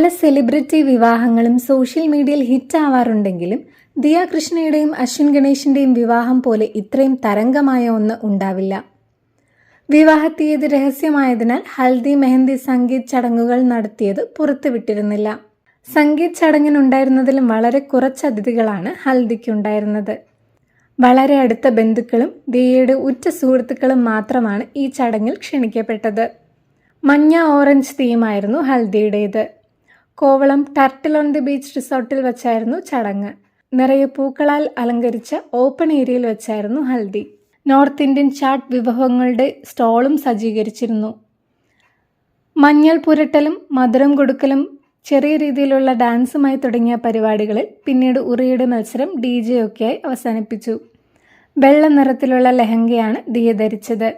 പല celebrity വിവാഹങ്ങളും social മീഡിയയിൽ hit ആവാറുണ്ടെങ്കിലും Diya കൃഷ്ണയുടെയും Ashwin ഗണേഷിൻ്റെയും വിവാഹം പോലെ ഇത്രയും തരംഗമായ ഒന്ന് ഉണ്ടാവില്ല. വിവാഹ തീയതി രഹസ്യമായതിനാൽ ഹൽദി മെഹന്തി സംഗീത് ചടങ്ങുകൾ നടത്തിയത് പുറത്തുവിട്ടിരുന്നില്ല. സംഗീത് ചടങ്ങിനുണ്ടായിരുന്നതിലും വളരെ കുറച്ച് അതിഥികളാണ് ഹൽദിക്കുണ്ടായിരുന്നത്. വളരെ അടുത്ത ബന്ധുക്കളും ദിയയുടെ ഉറ്റ സുഹൃത്തുക്കളും മാത്രമാണ് ഈ ചടങ്ങിൽ ക്ഷണിക്കപ്പെട്ടത്. മഞ്ഞ ഓറഞ്ച് തീമായിരുന്നു ഹൽദിയുടേത്. Kovalam turtle on the beach റിസോർട്ടിൽ വെച്ചായിരുന്നു ചടങ്ങ്. നിറയെ പൂക്കളാൽ അലങ്കരിച്ച ഓപ്പൺ ഏരിയയിൽ വെച്ചായിരുന്നു ഹൽദി. നോർത്ത് ഇന്ത്യൻ ചാട്ട് വിഭവങ്ങളുടെ സ്റ്റോളും സജ്ജീകരിച്ചിരുന്നു. മഞ്ഞൾ പുരട്ടലും മധുരം കൊടുക്കലും ചെറിയ രീതിയിലുള്ള ഡാൻസുമായി തുടങ്ങിയ പരിപാടികളിൽ പിന്നീട് ഉറിയുടെ മത്സരം DJ ഒക്കെയായി അവസാനിപ്പിച്ചു. വെള്ള നിറത്തിലുള്ള ലെഹങ്കയാണ് ദിയ ധരിച്ചത്.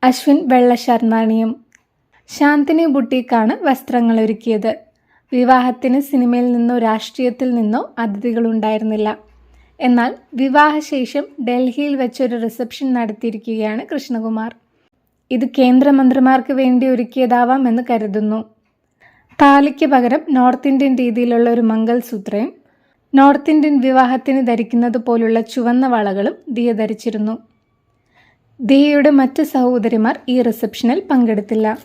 അശ്വിൻ വെള്ള ഷർവാണിയും. ശാന്തിനി ബുട്ടീക്കാണ് വസ്ത്രങ്ങൾ ഒരുക്കിയത്. വിവാഹത്തിന് സിനിമയിൽ നിന്നോ രാഷ്ട്രീയത്തിൽ നിന്നോ അതിഥികളുണ്ടായിരുന്നില്ല. എന്നാൽ വിവാഹശേഷം ഡൽഹിയിൽ വെച്ചൊരു റിസപ്ഷൻ നടത്തിയിരിക്കുകയാണ് കൃഷ്ണകുമാർ. ഇത് കേന്ദ്രമന്ത്രിമാർക്ക് വേണ്ടി ഒരുക്കിയതാവാം എന്ന് കരുതുന്നു. താലിക്ക് പകരം നോർത്ത് ഇന്ത്യൻ രീതിയിലുള്ള ഒരു മംഗൾസൂത്രയും നോർത്ത് ഇന്ത്യൻ വിവാഹത്തിന് ധരിക്കുന്നത് പോലുള്ള ചുവന്ന വളകളും ദിയ ധരിച്ചിരുന്നു. ദിയയുടെ മറ്റ് സഹോദരിമാർ ഈ റിസപ്ഷനിൽ പങ്കെടുത്തില്ല.